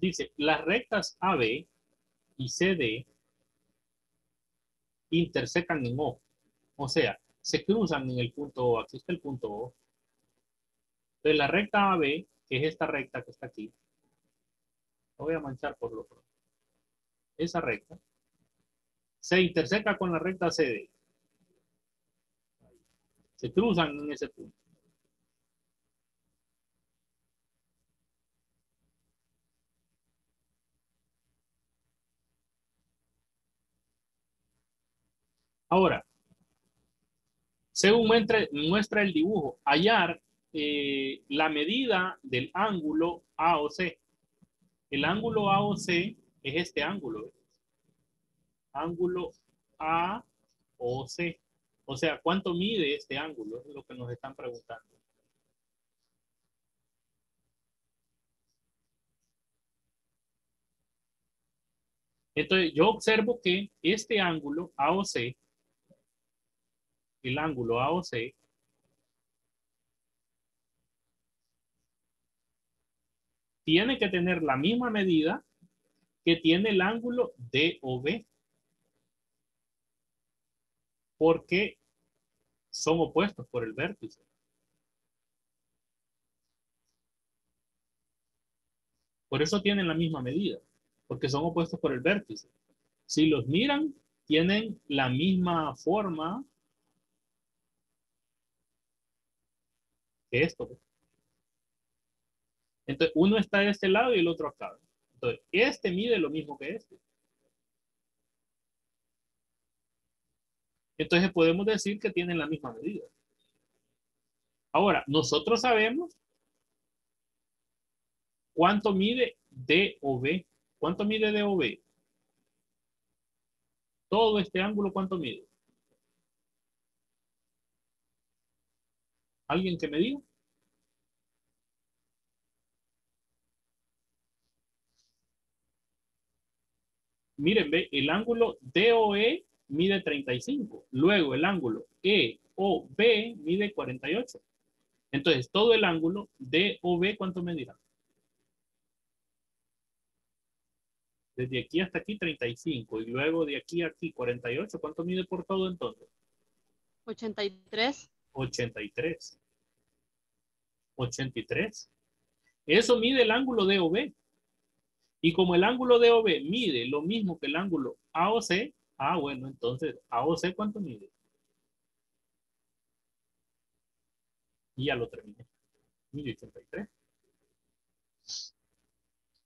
Dice, las rectas AB y CD intersecan en O. O sea, se cruzan en el punto O. Aquí está el punto O. Entonces la recta AB, que es esta recta que está aquí, lo voy a manchar por lo pronto. Esa recta se interseca con la recta CD. Se cruzan en ese punto. Ahora, según muestra el dibujo, hallar la medida del ángulo AOC. El ángulo AOC es este ángulo. Ángulo AOC. O sea, ¿cuánto mide este ángulo? Es lo que nos están preguntando. Entonces, yo observo que este ángulo AOC, el ángulo AOC, tiene que tener la misma medida que tiene el ángulo DOB, porque son opuestos por el vértice. Por eso tienen la misma medida, porque son opuestos por el vértice. Si los miran, tienen la misma forma que esto. Entonces, uno está de este lado y el otro acá. Entonces, este mide lo mismo que este. Entonces, podemos decir que tienen la misma medida. Ahora, nosotros sabemos cuánto mide DOB. ¿Cuánto mide DOB? Todo este ángulo, ¿cuánto mide? ¿Alguien que me diga? Miren, ve, el ángulo DOE mide 35. Luego el ángulo EOB mide 48. Entonces, todo el ángulo DOB, ¿cuánto medirá? Desde aquí hasta aquí 35 y luego de aquí a aquí 48. ¿Cuánto mide por todo entonces? 83. 83. 83. Eso mide el ángulo DOB. Y como el ángulo DOB mide lo mismo que el ángulo AOC, bueno, entonces AOC ¿cuánto mide? Y ya lo terminé. Mide 83.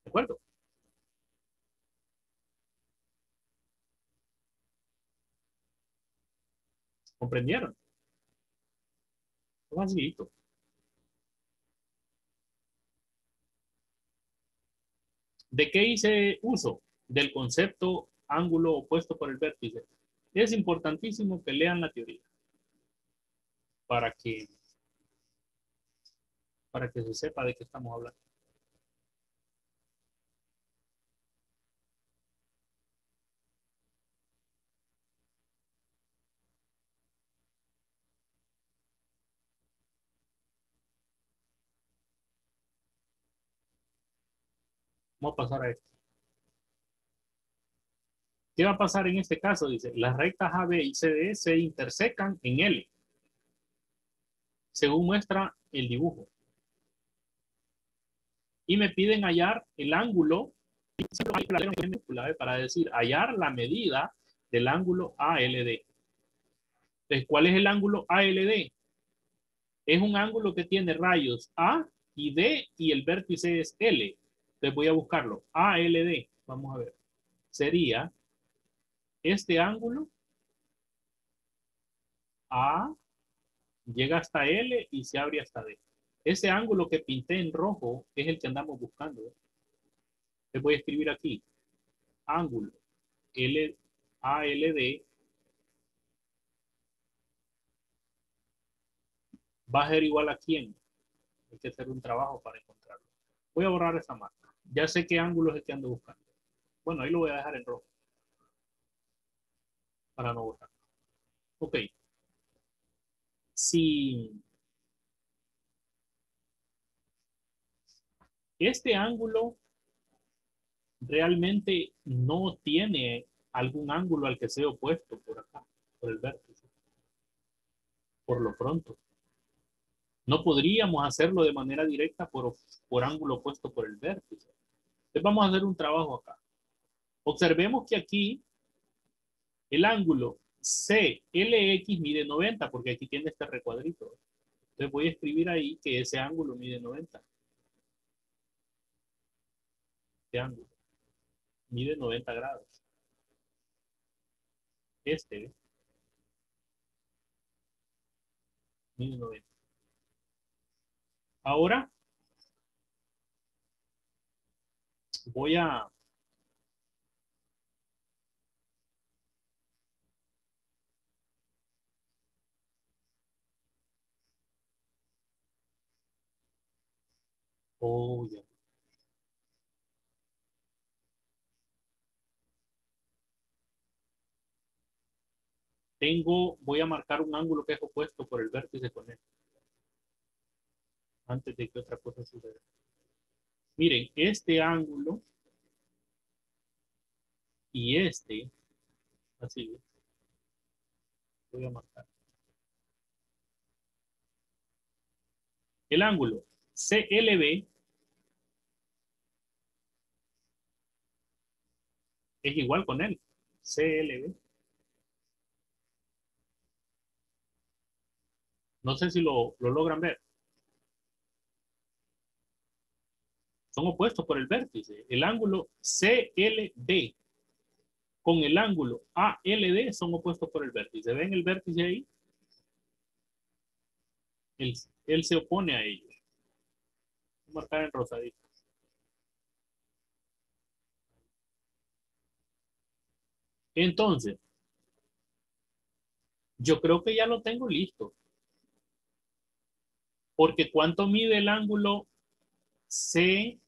¿De acuerdo? ¿Comprendieron? Facilito. ¿De qué hice uso? Del concepto ángulo opuesto por el vértice. Es importantísimo que lean la teoría para que, para que se sepa de qué estamos hablando. Vamos a pasar a esto. ¿Qué va a pasar en este caso? Dice, las rectas AB y CD se intersecan en L, según muestra el dibujo. Y me piden hallar el ángulo, para decir, hallar la medida del ángulo ALD. Entonces, ¿cuál es el ángulo ALD? Es un ángulo que tiene rayos A y D y el vértice es L. Entonces voy a buscarlo. ALD, vamos a ver. Sería este ángulo A, llega hasta L y se abre hasta D. Ese ángulo que pinté en rojo es el que andamos buscando. Les voy a escribir aquí. Ángulo ALD va a ser igual a quién. Hay que hacer un trabajo para encontrarlo. Voy a borrar esa marca. Ya sé qué ángulo es el que ando buscando. Bueno, ahí lo voy a dejar en rojo para no borrar. Ok. Si este ángulo realmente no tiene algún ángulo al que sea opuesto por acá, por el vértice. Por lo pronto. No podríamos hacerlo de manera directa por ángulo opuesto por el vértice. Entonces vamos a hacer un trabajo acá. Observemos que aquí el ángulo CLX mide 90, porque aquí tiene este recuadrito. Entonces voy a escribir ahí que ese ángulo mide 90. Este ángulo mide 90 grados. Este mide 90. Ahora voy a... Oh, ya. Voy a marcar un ángulo que es opuesto por el vértice con él. Antes de que otra cosa suceda. Miren, este ángulo y este, así, voy a marcar. El ángulo CLB es igual con él. CLB. No sé si lo logran ver. Son opuestos por el vértice. El ángulo CLB con el ángulo ALD son opuestos por el vértice. ¿Ven el vértice ahí? Él se opone a ellos. Voy a marcar en rosadito. Entonces, yo creo que ya lo tengo listo. Porque ¿cuánto mide el ángulo CLB?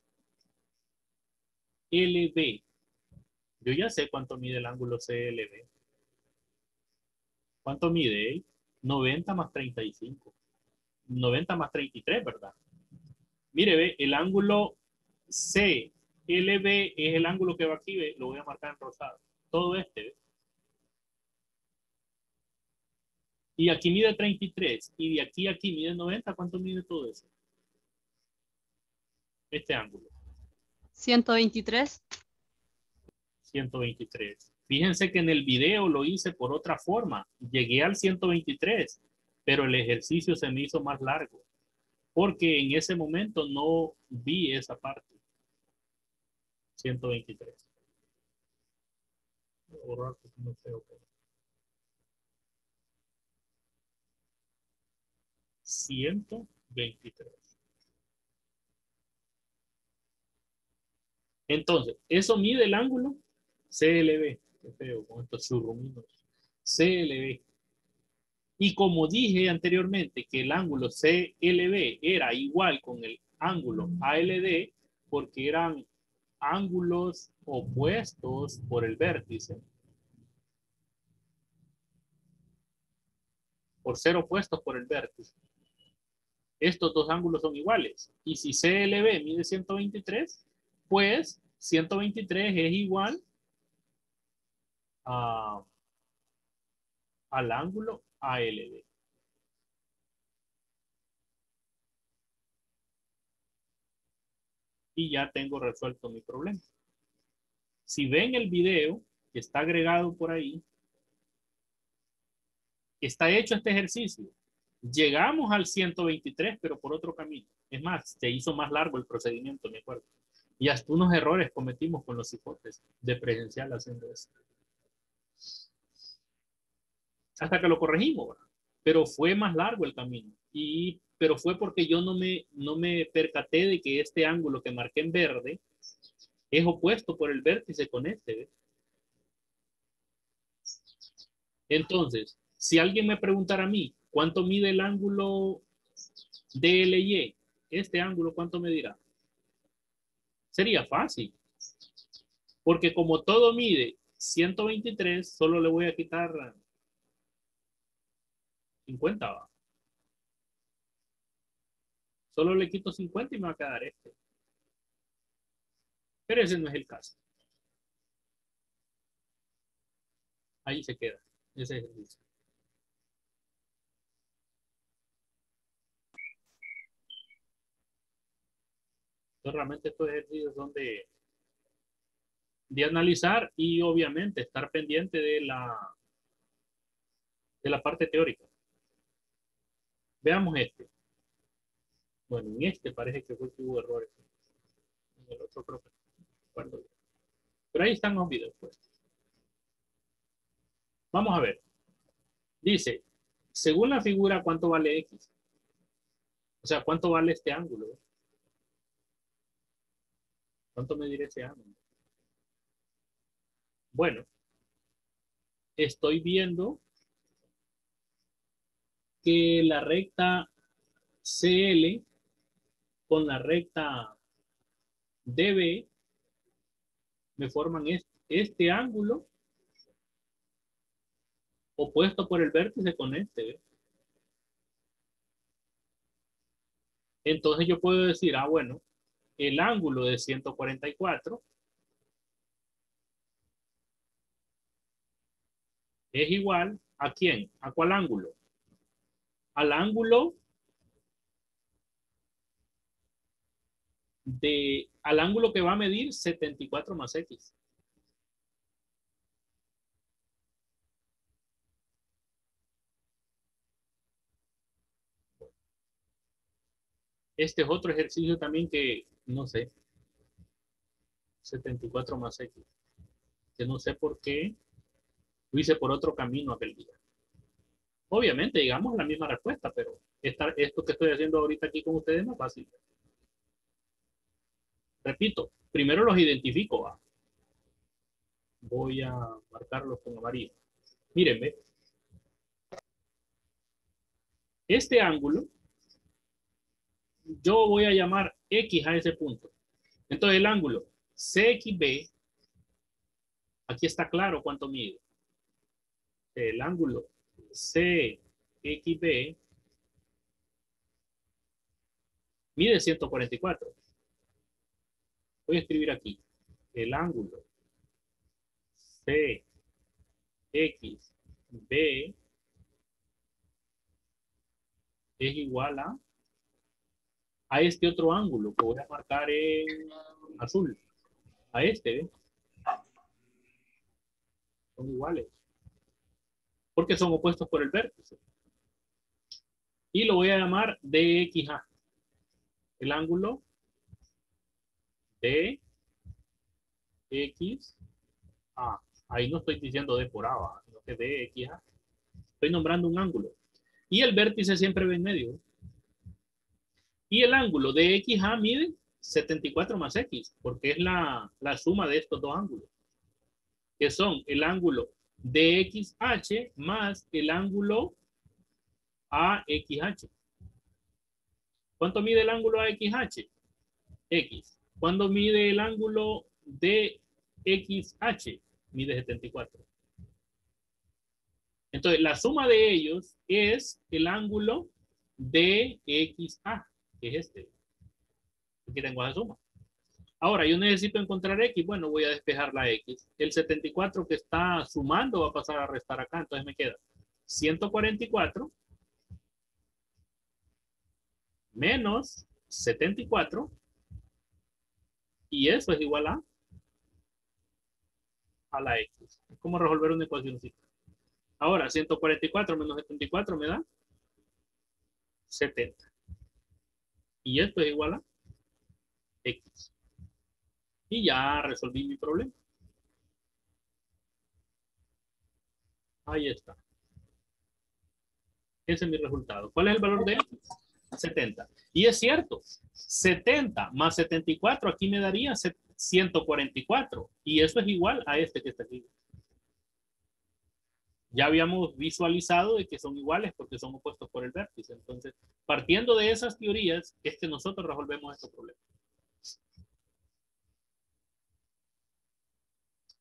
Yo ya sé cuánto mide el ángulo CLB. ¿Cuánto mide? 90 más 35. 90 más 33, ¿verdad? Mire, ve, el ángulo CLB es el ángulo que va aquí, ve, lo voy a marcar en rosado. Todo este, ve. Y aquí mide 33, y de aquí a aquí mide 90. ¿Cuánto mide todo eso? Este ángulo. 123. 123. Fíjense que en el video lo hice por otra forma. Llegué al 123, pero el ejercicio se me hizo más largo, porque en ese momento no vi esa parte. 123. Voy a borrar porque no sé, ok. 123. Entonces, eso mide el ángulo CLB. Qué feo con estos churruminos. CLB. Y como dije anteriormente que el ángulo CLB era igual con el ángulo ALD, porque eran ángulos opuestos por el vértice, por ser opuestos por el vértice. Estos dos ángulos son iguales. Y si CLB mide 123, pues 123 es igual a, al ángulo ALB. Y ya tengo resuelto mi problema. Si ven el video que está agregado por ahí, está hecho este ejercicio. Llegamos al 123, pero por otro camino. Es más, se hizo más largo el procedimiento, me acuerdo. Y hasta unos errores cometimos con los hipótesis de presencial haciendo eso. Hasta que lo corregimos, ¿verdad? Pero fue más largo el camino. Pero fue porque yo no me percaté de que este ángulo que marqué en verde es opuesto por el vértice con este. ¿Ves? Entonces, si alguien me preguntara a mí, ¿cuánto mide el ángulo DLY? Este ángulo, ¿cuánto me dirá? Sería fácil, porque como todo mide 123, solo le voy a quitar 50. ¿Va? Solo le quito 50 y me va a quedar este. Pero ese no es el caso. Ahí se queda ese ejercicio. Entonces, realmente estos ejercicios son de analizar y obviamente estar pendiente de la parte teórica. Veamos este. Bueno, en este parece que fue que hubo errores. En el otro creo que no recuerdo bien. Pero ahí están los videos, pues. Vamos a ver. Dice, según la figura, ¿cuánto vale X? O sea, ¿cuánto vale este ángulo? ¿Cuánto medirá ese ángulo? Bueno, estoy viendo que la recta CL con la recta DB me forman este ángulo opuesto por el vértice con este. ¿Ve? Entonces yo puedo decir, ah, bueno, el ángulo de 144 es igual a quién, a cuál ángulo, al ángulo al ángulo que va a medir 74 más X. Este es otro ejercicio también que, no sé, 74 más X, que no sé por qué lo hice por otro camino aquel día. Obviamente, digamos la misma respuesta, pero esto que estoy haciendo ahorita aquí con ustedes es más fácil. Repito, primero los identifico. ¿Va? Voy a marcarlos con amarillo. Mírenme, este ángulo, yo voy a llamar X a ese punto. Entonces el ángulo CXB, aquí está claro cuánto mide. El ángulo CXB mide 144. Voy a escribir aquí. El ángulo CXB es igual a este otro ángulo que voy a marcar en azul. A este, ¿eh? Son iguales. Porque son opuestos por el vértice. Y lo voy a llamar DXA. El ángulo DXA. Ahí no estoy diciendo D por A, sino que DXA. Estoy nombrando un ángulo. Y el vértice siempre va en medio. Y el ángulo DXA mide 74 más X, porque es la suma de estos dos ángulos, que son el ángulo DXH más el ángulo AXH. ¿Cuánto mide el ángulo AXH? X. ¿Cuánto mide el ángulo DXH? Mide 74. Entonces, la suma de ellos es el ángulo DXA, que es este. Aquí tengo la suma. Ahora, yo necesito encontrar X. Bueno, voy a despejar la X. El 74 que está sumando va a pasar a restar acá. Entonces me queda 144 menos 74. Y eso es igual a la X. Es como resolver una ecuación. Ahora, 144 menos 74 me da 70. Y esto es igual a X. Y ya resolví mi problema. Ahí está. Ese es mi resultado. ¿Cuál es el valor de X? 70. Y es cierto, 70 más 74 aquí me daría 144. Y eso es igual a este que está aquí. Ya habíamos visualizado de que son iguales porque son opuestos por el vértice. Entonces, partiendo de esas teorías, es que nosotros resolvemos estos problemas.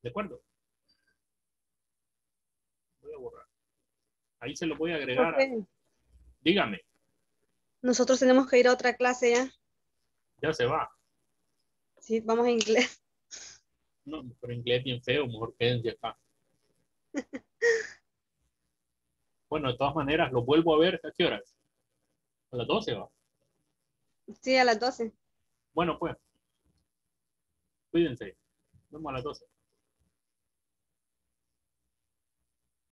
¿De acuerdo? Voy a borrar. Ahí se lo voy a agregar. Profe, Dígame, nosotros tenemos que ir a otra clase ya. ya se va. Sí, vamos a inglés. No, pero inglés bien feo, mejor quédense acá. Bueno, de todas maneras, lo vuelvo a ver. ¿A qué horas? A las 12 va. Sí, a las 12. Bueno, pues, cuídense. Nos vemos a las 12.